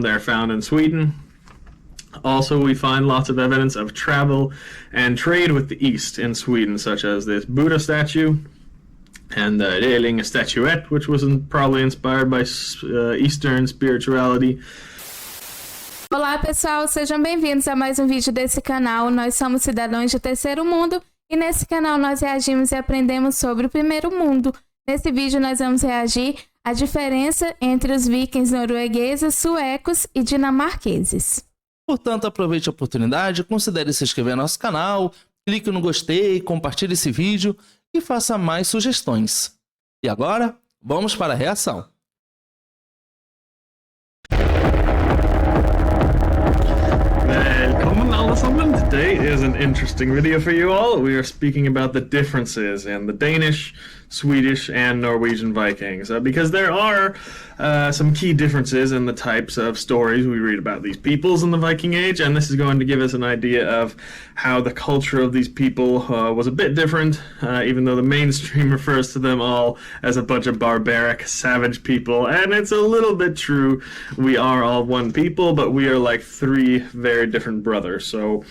They're found in Sweden. Also, we find lots of evidence of travel and trade with the East in Sweden, such as this Buddha statue and the Reling statuette, which was probably inspired by Eastern spirituality. Olá pessoal, sejam bem-vindos a mais um vídeo desse canal. Nós somos cidadãos de terceiro mundo e nesse canal nós reagimos e aprendemos sobre o primeiro mundo. Nesse vídeo nós vamos reagir à diferença entre os vikings noruegueses, suecos e dinamarqueses. Portanto, aproveite a oportunidade, considere se inscrever no nosso canal, clique no gostei, compartilhe esse vídeo e faça mais sugestões. E agora, vamos para a reação. Welcome allesammans. Today is an interesting video for you all. We are speaking about the differences in the Danish, Swedish, and Norwegian Vikings, because there are some key differences in the types of stories we read about these peoples in the Viking Age, and this is going to give us an idea of how the culture of these people was a bit different, even though the mainstream refers to them all as a bunch of barbaric, savage people, and it's a little bit true. We are all one people, but we are like three very different brothers, so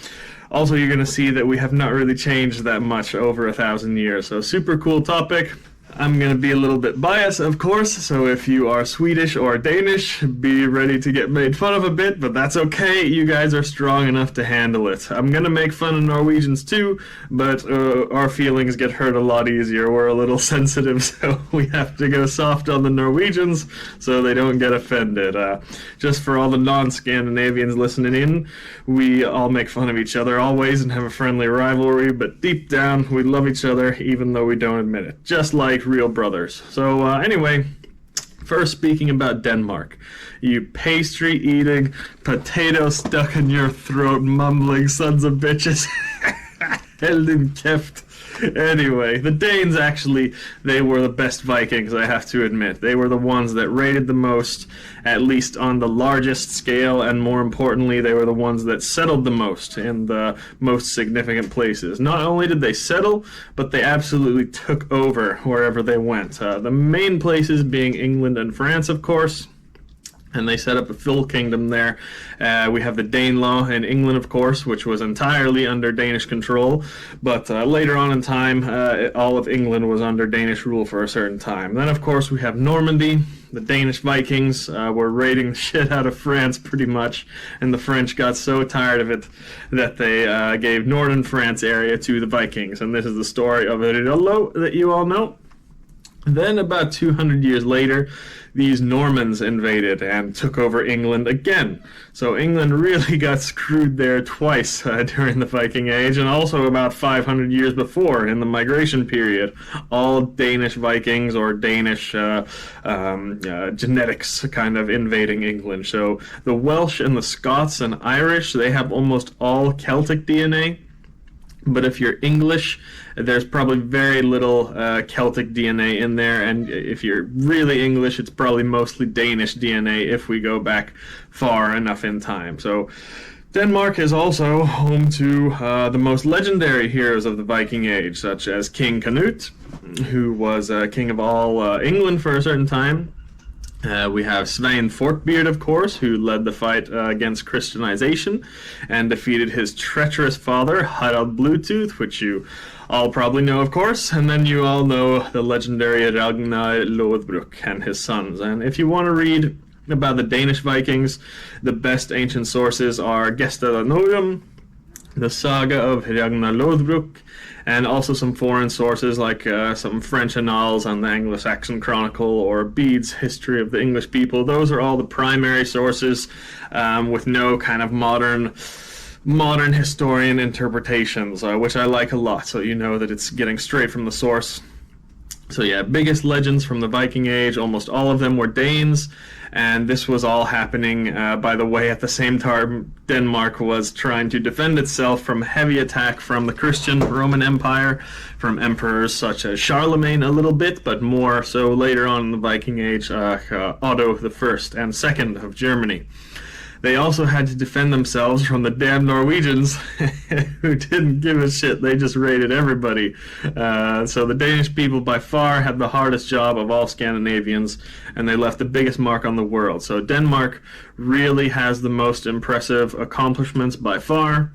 also you're going to see that we have not really changed that much over 1,000 years, so super cool topic. I'm going to be a little bit biased, of course, so if you are Swedish or Danish, be ready to get made fun of a bit, but that's okay, you guys are strong enough to handle it. I'm going to make fun of Norwegians too, but our feelings get hurt a lot easier. We're a little sensitive, so we have to go soft on the Norwegians so they don't get offended. Just for all the non-Scandinavians listening in, we all make fun of each other always and have a friendly rivalry, but deep down, we love each other even though we don't admit it. Just like real brothers. So anyway, first speaking about Denmark. You pastry-eating, potato stuck in your throat, mumbling sons of bitches. Helden keft. Anyway, the Danes actually, they were the best Vikings, I have to admit. They were the ones that raided the most, at least on the largest scale, and more importantly, they were the ones that settled the most in the most significant places. Not only did they settle, but they absolutely took over wherever they went. The main places being England and France, of course. And they set up a full kingdom there. We have the Danelaw in England, of course, which was entirely under Danish control. But later on in time, all of England was under Danish rule for a certain time. Then, of course, we have Normandy. The Danish Vikings were raiding the shit out of France, pretty much. And the French got so tired of it that they gave northern France area to the Vikings. And this is the story of Ridderlo that you all know. Then, about 200 years later, these Normans invaded and took over England again. So England really got screwed there twice during the Viking Age, and also about 500 years before in the migration period. All Danish Vikings or Danish genetics kind of invading England. So the Welsh and the Scots and Irish, they have almost all Celtic DNA. But if you're English, there's probably very little Celtic DNA in there, and if you're really English, it's probably mostly Danish DNA if we go back far enough in time. So Denmark is also home to the most legendary heroes of the Viking Age, such as King Canute, who was king of all England for a certain time. We have Svein Forkbeard, of course, who led the fight against Christianization and defeated his treacherous father, Harald Bluetooth, which you all probably know, of course. And then you all know the legendary Ragnar Lothbrok and his sons. And if you want to read about the Danish Vikings, the best ancient sources are Gesta Danorum, the saga of Ragnar Lothbrok, and also some foreign sources like some French annals and the Anglo-Saxon Chronicle or Bede's History of the English People. Those are all the primary sources with no kind of modern historian interpretations, which I like a lot, so you know that it's getting straight from the source. So yeah, biggest legends from the Viking Age, almost all of them were Danes, and this was all happening, by the way, at the same time Denmark was trying to defend itself from heavy attack from the Christian Roman Empire, from emperors such as Charlemagne a little bit, but more so later on in the Viking Age, Otto I and II of Germany. they also had to defend themselves from the damn Norwegians who didn't give a shit. They just raided everybody. So the Danish people by far had the hardest job of all Scandinavians, and they left the biggest mark on the world. So Denmark really has the most impressive accomplishments by far.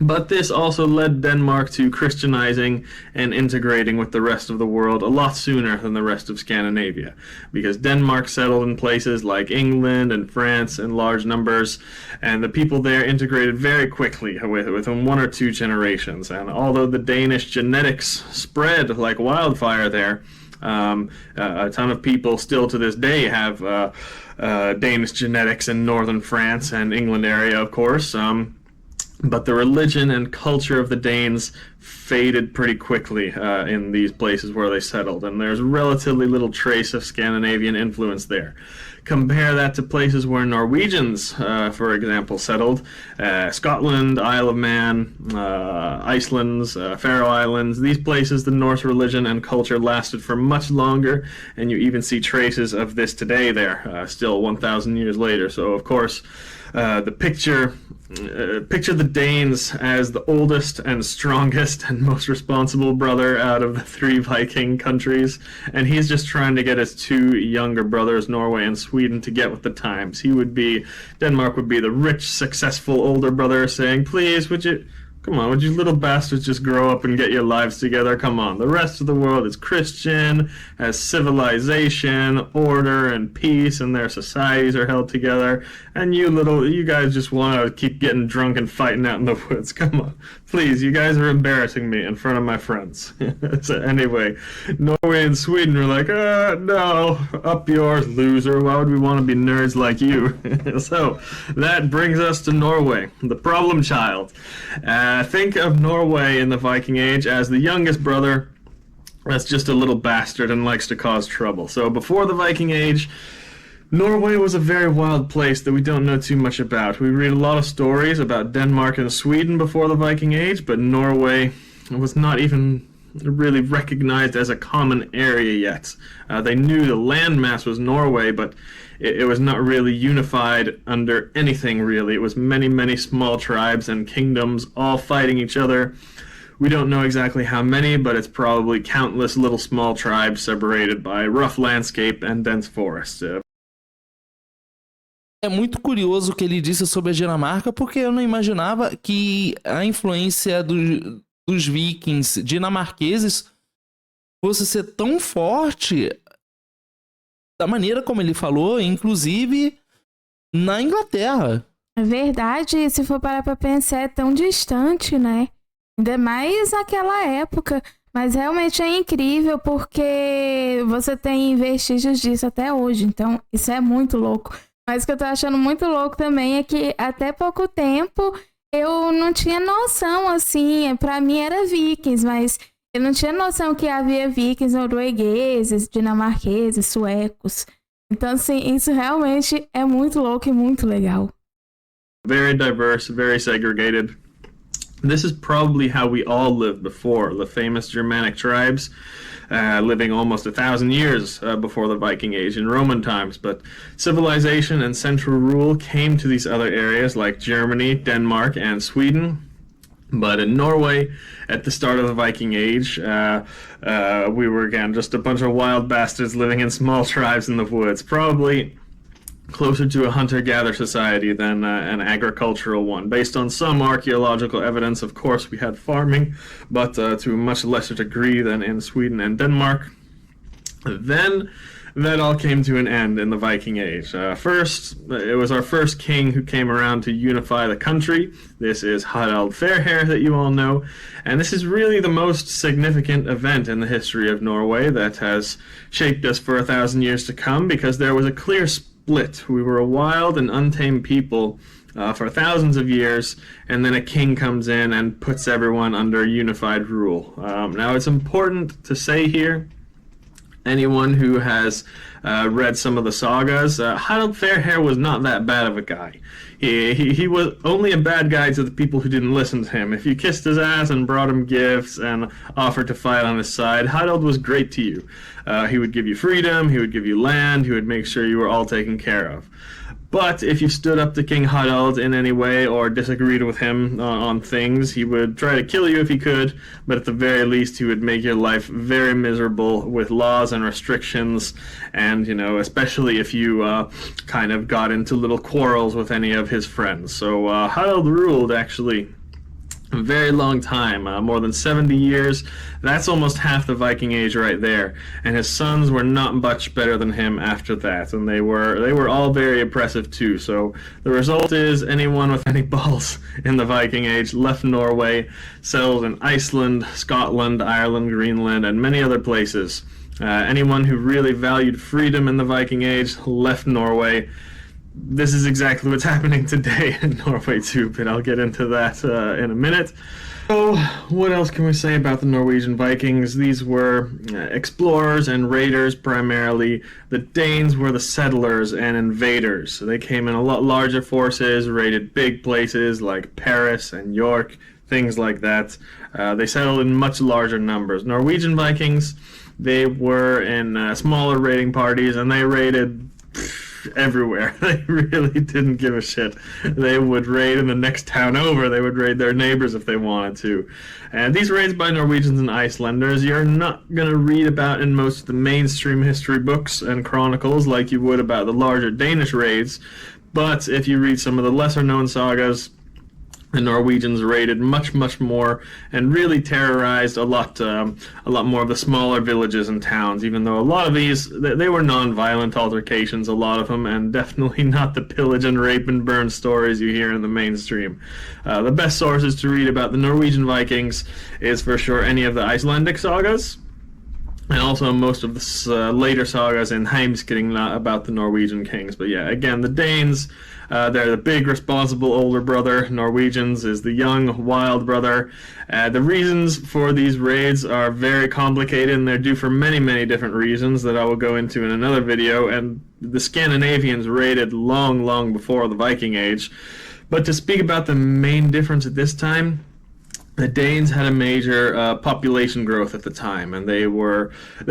But this also led Denmark to Christianizing and integrating with the rest of the world a lot sooner than the rest of Scandinavia, because Denmark settled in places like England and France in large numbers, and the people there integrated very quickly within 1 or 2 generations. And although the Danish genetics spread like wildfire there, a ton of people still to this day have Danish genetics in northern France and England area, of course. But the religion and culture of the Danes faded pretty quickly in these places where they settled, and there's relatively little trace of Scandinavian influence there. Compare that to places where Norwegians, for example, settled. Scotland, Isle of Man, Iceland, Faroe Islands. These places, the Norse religion and culture lasted for much longer, and you even see traces of this today there, still 1,000 years later. So, of course, picture the Danes as the oldest and strongest and most responsible brother out of the 3 Viking countries, and he's just trying to get his 2 younger brothers, Norway and Sweden, to get with the times. Denmark would be the rich, successful older brother saying, please, would you little bastards just grow up and get your lives together? Come on. The rest of the world is Christian, has civilization, order, and peace, and their societies are held together. And you guys just want to keep getting drunk and fighting out in the woods. Come on. Please, you guys are embarrassing me in front of my friends. So anyway, Norway and Sweden are like, no, up yours, loser. Why would we want to be nerds like you? So that brings us to Norway, the problem child. Think of Norway in the Viking Age as the youngest brother that's just a little bastard and likes to cause trouble. So before the Viking Age, Norway was a very wild place that we don't know too much about. We read a lot of stories about Denmark and Sweden before the Viking Age, but Norway was not even really recognized as a common area yet. They knew the landmass was Norway, but it was not really unified under anything, really. It was many, many small tribes and kingdoms all fighting each other. We don't know exactly how many, but it's probably countless little small tribes separated by rough landscape and dense forest. É muito curioso o que ele disse sobre a Dinamarca, porque eu não imaginava que a influência dos vikings dinamarqueses fosse ser tão forte da maneira como ele falou, inclusive na Inglaterra. É verdade, se for parar pra pensar, é tão distante, né? Ainda mais naquela época. Mas realmente é incrível, porque você tem vestígios disso até hoje. Então, isso é muito louco. Mas o que eu tô achando muito louco também é que até pouco tempo eu não tinha noção, assim, pra mim era vikings, mas eu não tinha noção que havia vikings noruegueses, dinamarqueses, suecos. Então, assim, isso realmente é muito louco e muito legal. Very diverse, very segregated. This is probably how we all lived before. The famous Germanic tribes living almost 1,000 years before the Viking Age in Roman times. But civilization and central rule came to these other areas like Germany, Denmark, and Sweden. But in Norway, at the start of the Viking Age, we were, again, just a bunch of wild bastards living in small tribes in the woods. Probably closer to a hunter-gatherer society than an agricultural one. Based on some archaeological evidence, of course, we had farming, but to a much lesser degree than in Sweden and Denmark. Then that all came to an end in the Viking Age. First, it was our first king who came around to unify the country. This is Harald Fairhair that you all know, and this is really the most significant event in the history of Norway that has shaped us for 1,000 years to come, because there was a clear split. We were a wild and untamed people for thousands of years, and then a king comes in and puts everyone under unified rule. Now, it's important to say here, anyone who has read some of the sagas, Harald Fairhair was not that bad of a guy. He was only a bad guy to the people who didn't listen to him. If you kissed his ass and brought him gifts and offered to fight on his side, Harald was great to you. He would give you freedom, he would give you land, he would make sure you were all taken care of. But if you stood up to King Harald in any way or disagreed with him on things, he would try to kill you if he could, but at the very least he would make your life very miserable with laws and restrictions, and, you know, especially if you kind of got into little quarrels with any of his friends. So Harald ruled, actually, a very long time, more than 70 years. That's almost half the Viking Age right there. And his sons were not much better than him after that, and they were all very oppressive too. So the result is anyone with any balls in the Viking Age left Norway, settled in Iceland, Scotland, Ireland, Greenland, and many other places. Anyone who really valued freedom in the Viking Age left Norway. This is exactly what's happening today in Norway too, but I'll get into that in a minute. So, what else can we say about the Norwegian Vikings? These were explorers and raiders primarily. The Danes were the settlers and invaders. So they came in a lot larger forces, raided big places like Paris and York, things like that. They settled in much larger numbers. Norwegian Vikings, they were in smaller raiding parties, and they raided everywhere. They really didn't give a shit. They would raid in the next town over. They would raid their neighbors if they wanted to. And these raids by Norwegians and Icelanders, you're not going to read about in most of the mainstream history books and chronicles like you would about the larger Danish raids. But if you read some of the lesser known sagas, the Norwegians raided much, much more and really terrorized a lot more of the smaller villages and towns, even though a lot of these, they were non-violent altercations, a lot of them, and definitely not the pillage and rape and burn stories you hear in the mainstream. The best sources to read about the Norwegian Vikings is for sure any of the Icelandic sagas, and also most of the later sagas in Heimskringla about the Norwegian kings. But yeah, again, the Danes, they're the big, responsible older brother. Norwegians is the young, wild brother. The reasons for these raids are very complicated, and they're due for many, many different reasons that I will go into in another video. And the Scandinavians raided long, long before the Viking Age. But to speak about the main difference at this time, the Danes had a major population growth at the time, and they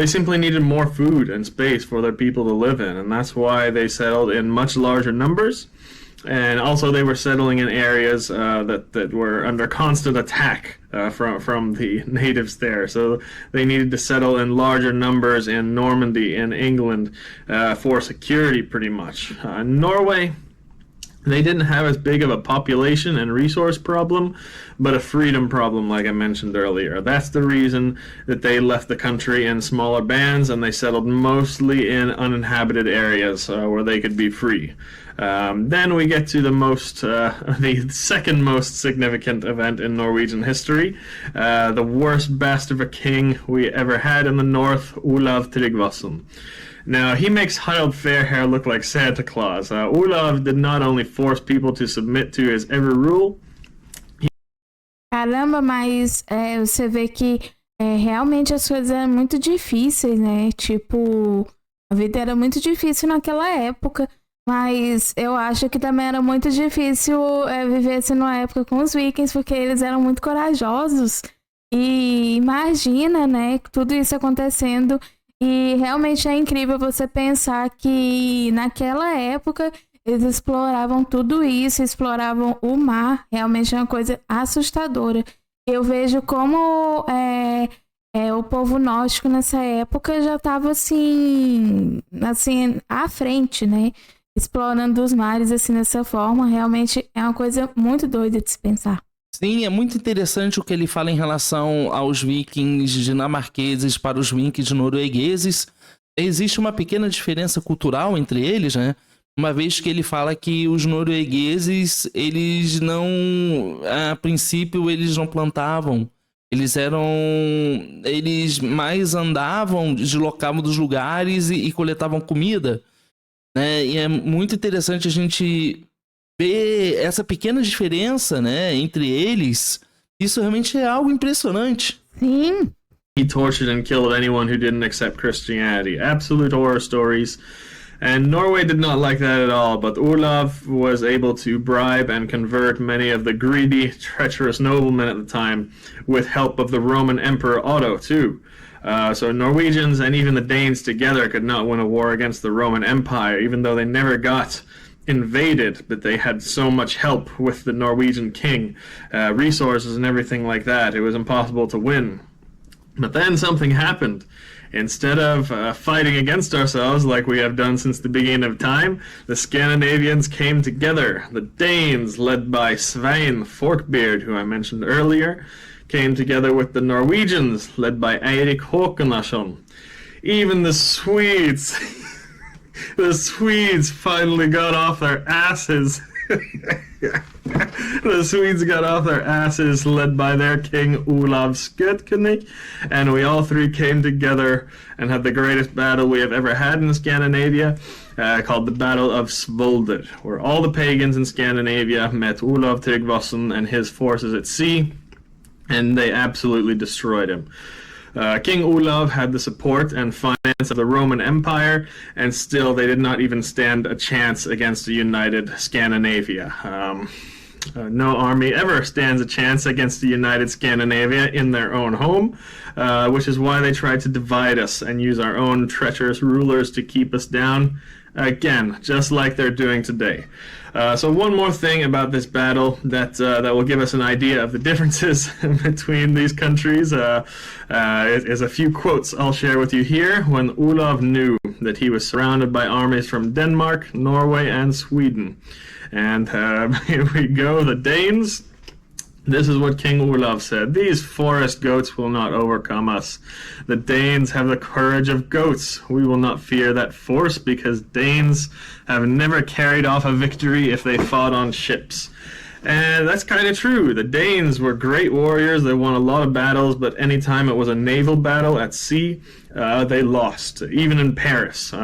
simply needed more food and space for their people to live in, and that's why they settled in much larger numbers. And also they were settling in areas that were under constant attack from the natives there. So they needed to settle in larger numbers in Normandy, in England, for security pretty much. Norway, they didn't have as big of a population and resource problem, but a freedom problem, like I mentioned earlier. That's the reason that they left the country in smaller bands, and they settled mostly in uninhabited areas where they could be free. Then we get to the second most significant event in Norwegian history, the worst bastard of a king we ever had in the north, Olav Tryggvason. Now, he makes Harald Fairhair look like Santa Claus. Olav did not only force people to submit to his every rule. Caramba, mas você vê que realmente as coisas eram muito difíceis, né? Tipo, a vida era muito difícil naquela época, mas eu acho que também era muito difícil viver-se numa época com os vikings, porque eles eram muito corajosos. E imagina, né, tudo isso acontecendo. E realmente é incrível você pensar que naquela época eles exploravam tudo isso, exploravam o mar. Realmente é uma coisa assustadora. Eu vejo como o povo nórdico nessa época já estava assim à frente, né? Explorando os mares assim dessa forma. Realmente é uma coisa muito doida de se pensar. Sim, é muito interessante o que ele fala em relação aos vikings dinamarqueses para os vikings noruegueses. Existe uma pequena diferença cultural entre eles, né? Uma vez que ele fala que os noruegueses, eles não... A princípio, eles não plantavam. Eles mais andavam, deslocavam dos lugares e coletavam comida, né? E é muito interessante a gente ver essa pequena diferença, né, entre eles. Isso realmente é algo impressionante. Sim. He tortured and killed anyone who didn't accept Christianity. Absolute horror stories. And Norway did not like that at all, but Olav was able to bribe and convert many of the greedy, treacherous noblemen at the time with help of the Roman Emperor Otto, too. So Norwegians and even the Danes together could not win a war against the Roman Empire, even though they never got invaded, but they had so much help with the Norwegian king, resources and everything like that. It was impossible to win. But then something happened. Instead of fighting against ourselves like we have done since the beginning of time, the Scandinavians came together. The Danes, led by Svein Forkbeard, who I mentioned earlier, came together with the Norwegians, led by Eirik Håkonason. Even the Swedes, the Swedes finally got off their asses. The Swedes got off their asses, led by their king Olav Skøtkönig, and we all three came together and had the greatest battle we have ever had in Scandinavia, called the Battle of Svolder, where all the pagans in Scandinavia met Olav Tryggvason and his forces at sea, and they absolutely destroyed him. King Olav had the support and finance of the Roman Empire, and still they did not even stand a chance against a united Scandinavia. No army ever stands a chance against the united Scandinavia in their own home, which is why they tried to divide us and use our own treacherous rulers to keep us down. Again, just like they're doing today. So one more thing about this battle that will give us an idea of the differences between these countries is a few quotes I'll share with you here. When Olav knew that he was surrounded by armies from Denmark, Norway, and Sweden. And here we go, the Danes. This is what King Olav said. These forest goats will not overcome us. The Danes have the courage of goats. We will not fear that force because Danes have never carried off a victory if they fought on ships. And that's kind of true. The Danes were great warriors. They won a lot of battles, but anytime it was a naval battle at sea, they lost, even in Paris.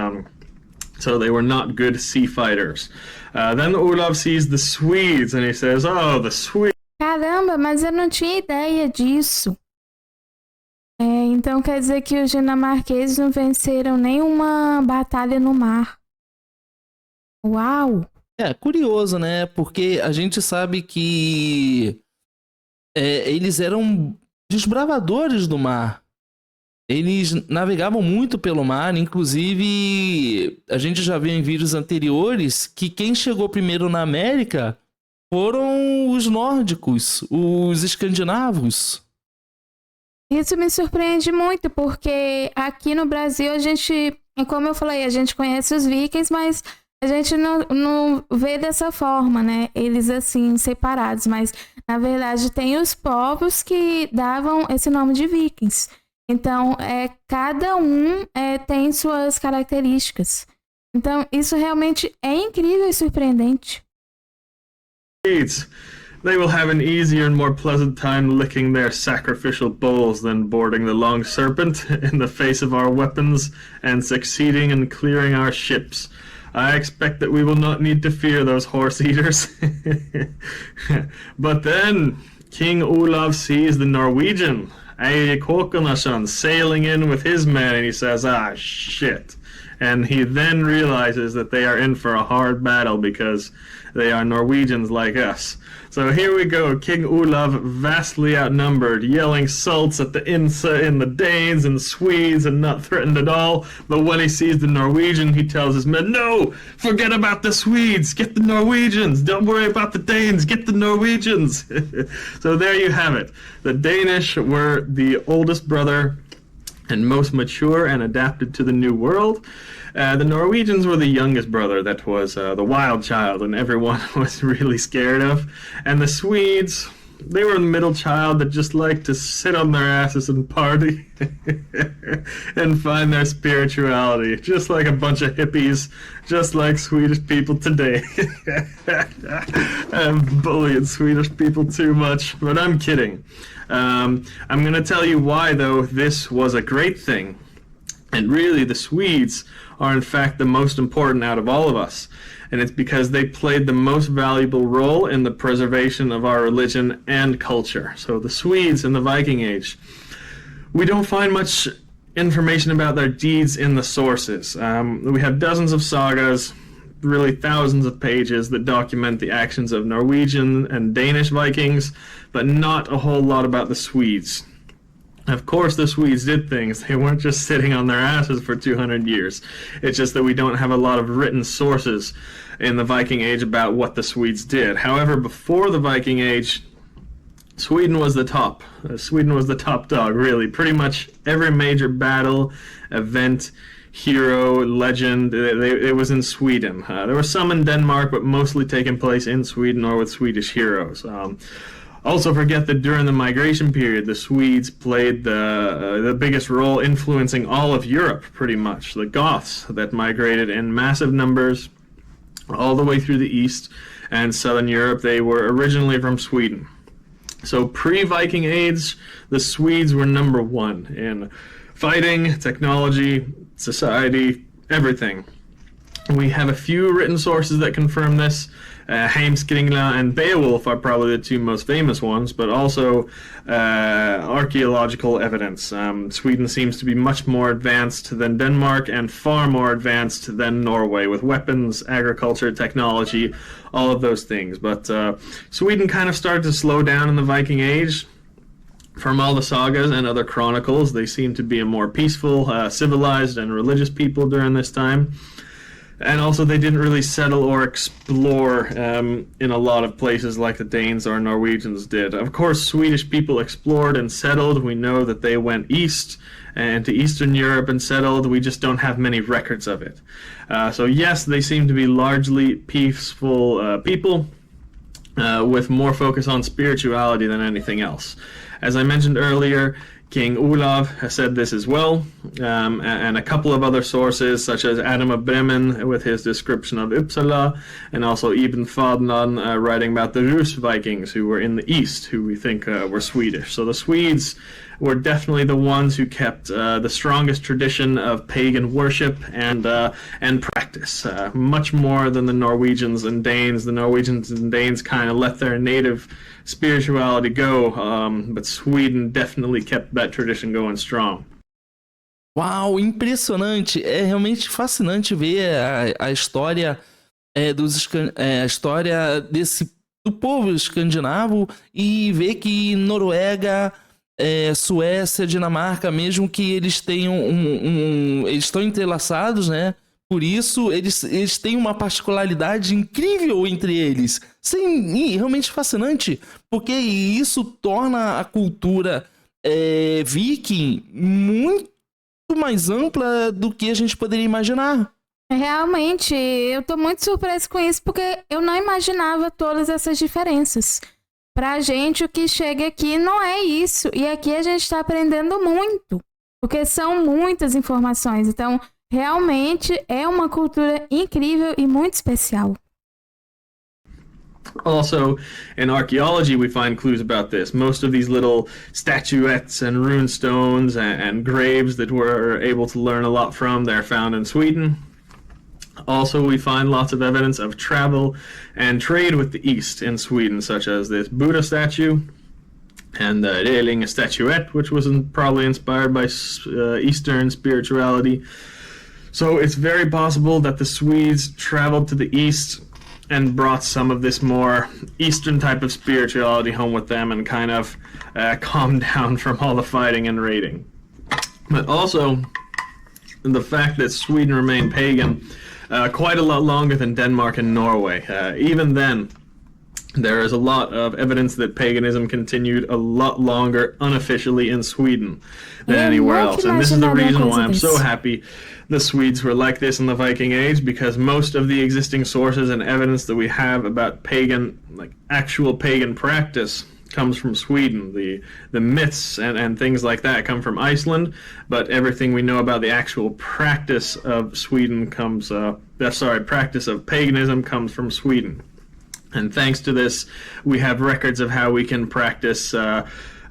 So they were not good sea fighters. Then Olav sees the Swedes and he says, oh, the Swedes. Caramba, mas eu não tinha ideia disso. Então quer dizer que os dinamarqueses não venceram nenhuma batalha no mar. Uau! É curioso, né? Porque a gente sabe que eles eram desbravadores do mar. Eles navegavam muito pelo mar, inclusive a gente já viu em vídeos anteriores que quem chegou primeiro na América foram os nórdicos, os escandinavos. Isso me surpreende muito, porque aqui no Brasil a gente, como eu falei, a gente conhece os vikings, mas a gente não vê dessa forma, né? Eles assim, separados, mas na verdade tem os povos que davam esse nome de vikings. Então, cada um tem suas características. Então, isso realmente é incrível e surpreendente. They will have an easier and more pleasant time licking their sacrificial bowls than boarding the long serpent in the face of our weapons and succeeding in clearing our ships. I expect that we will not need to fear those horse eaters. But then King Olav sees the Norwegian, Eirik Håkonason, sailing in with his men, and he says, ah, shit. And he then realizes that they are in for a hard battle because they are Norwegians like us. So here we go, King Olav vastly outnumbered, yelling salts at the Insa in the Danes and Swedes and not threatened at all. But when he sees the Norwegian, he tells his men, no, forget about the Swedes, get the Norwegians. Don't worry about the Danes, get the Norwegians. So there you have it. The Danish were the oldest brother and most mature and adapted to the new world. The Norwegians were the youngest brother that was the wild child and everyone was really scared of. And the Swedes, they were the middle child that just liked to sit on their asses and party and find their spirituality, just like a bunch of hippies, just like Swedish people today. I'm bullying Swedish people too much, but I'm kidding. I'm going to tell you why, though, this was a great thing. And really, the Swedes are, in fact, the most important out of all of us. And it's because they played the most valuable role in the preservation of our religion and culture. So the Swedes in the Viking Age, we don't find much information about their deeds in the sources. We have dozens of sagas, really thousands of pages that document the actions of Norwegian and Danish Vikings, but not a whole lot about the Swedes. Of course, the Swedes did things. They weren't just sitting on their asses for 200 years. It's just that we don't have a lot of written sources in the Viking Age about what the Swedes did. However, before the Viking Age, Sweden was the top. Sweden was the top dog, really. Pretty much every major battle, event, hero, legend, it was in Sweden. There were some in Denmark, but mostly taking place in Sweden or with Swedish heroes. Also forget that during the migration period, the Swedes played the biggest role influencing all of Europe, pretty much. The Goths that migrated in massive numbers all the way through the East and Southern Europe, they were originally from Sweden. So pre-Viking Age, the Swedes were number one in fighting, technology, society, everything. We have a few written sources that confirm this. Heimskringla and Beowulf are probably the two most famous ones, but also archaeological evidence. Sweden seems to be much more advanced than Denmark and far more advanced than Norway with weapons, agriculture, technology, all of those things. But Sweden kind of started to slow down in the Viking Age. From all the sagas and other chronicles, they seem to be a more peaceful, civilized, and religious people during this time. And also, they didn't really settle or explore in a lot of places like the Danes or Norwegians did. Of course, Swedish people explored and settled. We know that they went east and to Eastern Europe and settled. We just don't have many records of it. So yes, they seem to be largely peaceful people with more focus on spirituality than anything else. As I mentioned earlier, King Olav has said this as well, and a couple of other sources, such as Adam of Bremen with his description of Uppsala, and also Ibn Fadlan writing about the Rus Vikings, who were in the east, who we think were Swedish. So the Swedes were definitely the ones who kept the strongest tradition of pagan worship and practice, much more than the Norwegians and Danes. The Norwegians and Danes kind of let their native spirituality go, but Sweden definitely kept that tradition going strong. Uau, impressionante! É realmente fascinante ver a história a história do povo escandinavo e ver que Noruega, Suécia, Dinamarca, mesmo que eles tenham eles estão entrelaçados, né? Por isso, eles têm uma particularidade incrível entre eles. Sim, e realmente fascinante, porque isso torna a cultura viking muito mais ampla do que a gente poderia imaginar. Realmente, eu tô muito surpresa com isso, porque eu não imaginava todas essas diferenças. Pra gente, o que chega aqui não é isso. E aqui a gente tá aprendendo muito, porque são muitas informações. Então, realmente é uma cultura incrível e muito especial. Also, in archaeology, we find clues about this. Most of these little statuettes and rune stones and graves that we're able to learn a lot from, they're found in Sweden. Also, we find lots of evidence of travel and trade with the East in Sweden, such as this Buddha statue and the Reling statuette, which was probably inspired by Eastern spirituality. So it's very possible that the Swedes traveled to the East and brought some of this more Eastern type of spirituality home with them and kind of calmed down from all the fighting and raiding. But also, the fact that Sweden remained pagan quite a lot longer than Denmark and Norway. Even then, there is a lot of evidence that paganism continued a lot longer unofficially in Sweden than anywhere else. And this is the reason why I'm so happy the Swedes were like this in the Viking Age, because most of the existing sources and evidence that we have about pagan, like actual pagan practice, comes from Sweden. The myths and things like that come from Iceland, but everything we know about the actual practice of Sweden comes, practice of paganism comes from Sweden. And thanks to this, we have records of how we can practice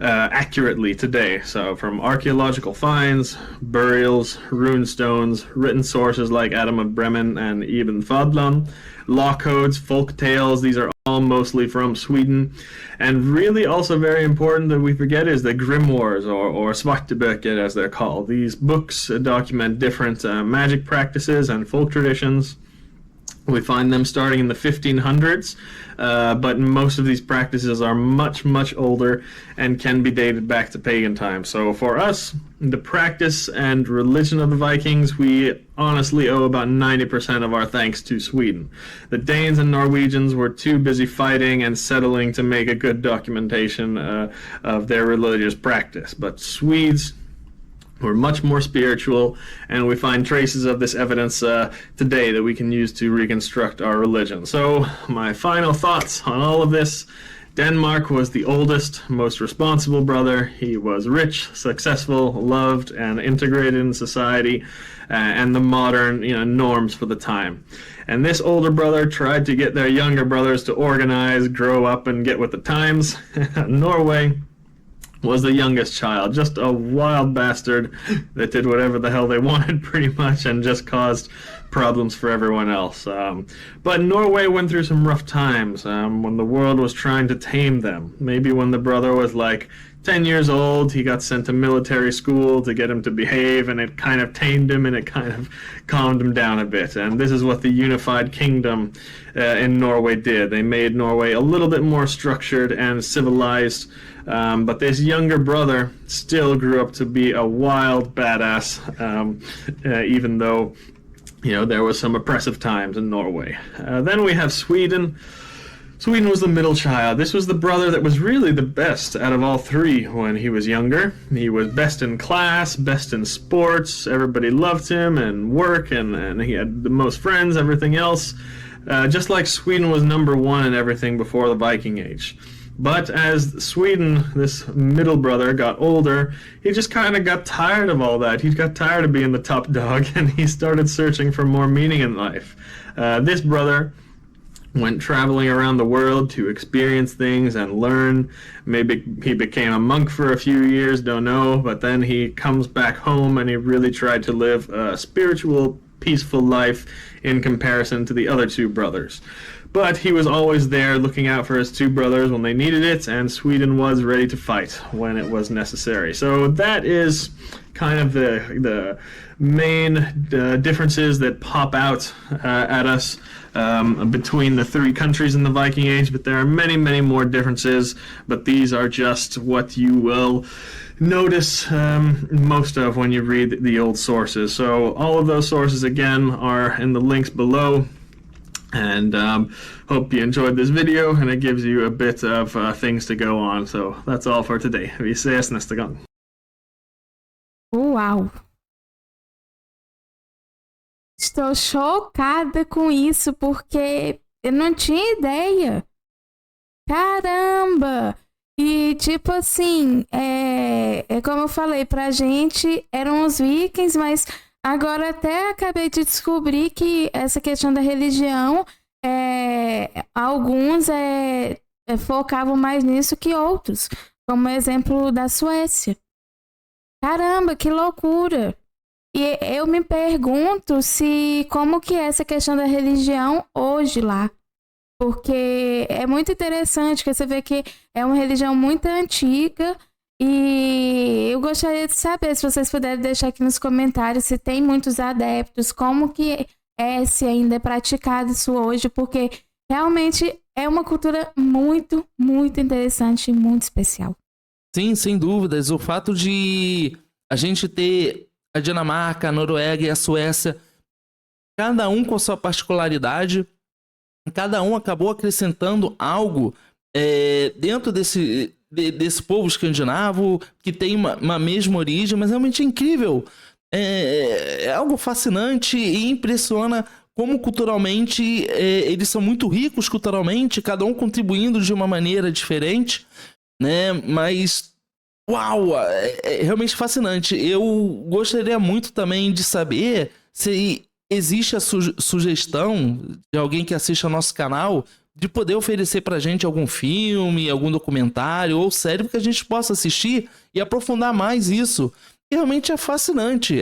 accurately today. So from archaeological finds, burials, rune stones, written sources like Adam of Bremen and Ibn Fadlan, law codes, folk tales, these are all mostly from Sweden. And really also very important that we forget is the grimoires, or svarteböcker as they're called. These books document different magic practices and folk traditions. We find them starting in the 1500s, but most of these practices are much, much older and can be dated back to pagan times. So for us, the practice and religion of the Vikings, we honestly owe about 90% of our thanks to Sweden. The Danes and Norwegians were too busy fighting and settling to make a good documentation of their religious practice, but Swedes were much more spiritual, and we find traces of this evidence today that we can use to reconstruct our religion. So my final thoughts on all of this: Denmark was the oldest, most responsible brother. He was rich, successful, loved, and integrated in society and the modern norms for the time. And this older brother tried to get their younger brothers to organize, grow up, and get with the times. Norway was the youngest child, just a wild bastard that did whatever the hell they wanted pretty much and just caused problems for everyone else. But Norway went through some rough times when the world was trying to tame them. Maybe when the brother was like 10 years old, he got sent to military school to get him to behave, and it kind of tamed him and it kind of calmed him down a bit. And this is what the unified kingdom in Norway did. They made Norway a little bit more structured and civilized. But this younger brother still grew up to be a wild badass, even though, there was some oppressive times in Norway. Then we have Sweden. Sweden was the middle child. This was the brother that was really the best out of all three when he was younger. He was best in class, best in sports. Everybody loved him and work, and he had the most friends, everything else. Just like Sweden was number one in everything before the Viking Age. But as Sweden, this middle brother, got older, he just kind of got tired of all that. He got tired of being the top dog, and he started searching for more meaning in life. This brother went traveling around the world to experience things and learn. Maybe he became a monk for a few years, don't know, but then he comes back home and he really tried to live a spiritual, peaceful life in comparison to the other two brothers. But he was always there looking out for his two brothers when they needed it, and Sweden was ready to fight when it was necessary. So that is kind of the main differences that pop out at us between the three countries in the Viking Age, but there are many, many more differences, but these are just what you will notice most of when you read the old sources. So all of those sources, again, are in the links below. And hope you enjoyed this video, and it gives you a bit of things to go on. So that's all for today. Vi ses nästa gång. Uau! Estou chocada com isso, porque eu não tinha ideia. Caramba! E tipo assim, é como eu falei, pra gente eram os vikings, mas agora até acabei de descobrir que essa questão da religião, alguns focavam mais nisso que outros, como o exemplo da Suécia. Caramba, que loucura! E eu me pergunto como que é essa questão da religião hoje lá. Porque é muito interessante que você vê que é uma religião muito antiga. E eu gostaria de saber, se vocês puderem deixar aqui nos comentários, se tem muitos adeptos, como que se ainda é praticado isso hoje, porque realmente é uma cultura muito, muito interessante e muito especial. Sim, sem dúvidas. O fato de a gente ter a Dinamarca, a Noruega e a Suécia, cada um com a sua particularidade, cada um acabou acrescentando algo dentro desse povo escandinavo, que tem uma mesma origem, mas realmente é incrível. É algo fascinante e impressiona como culturalmente eles são muito ricos culturalmente, cada um contribuindo de uma maneira diferente, né? Mas, uau, é realmente fascinante. Eu gostaria muito também de saber se existe a sugestão de alguém que assiste ao nosso canal de poder oferecer pra gente algum filme, algum documentário ou série que a gente possa assistir e aprofundar mais isso. E realmente é fascinante.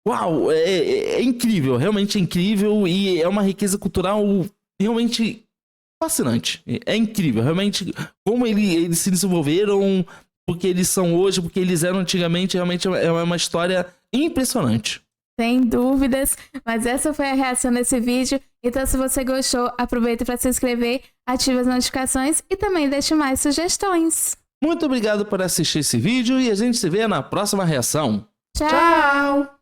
Uau, é incrível, realmente é incrível e é uma riqueza cultural realmente fascinante. É incrível, realmente, como eles se desenvolveram, porque eles são hoje, porque eles eram antigamente, realmente é uma história impressionante. Sem dúvidas, mas essa foi a reação desse vídeo. Então, se você gostou, aproveita para se inscrever, ative as notificações e também deixe mais sugestões. Muito obrigado por assistir esse vídeo e a gente se vê na próxima reação. Tchau!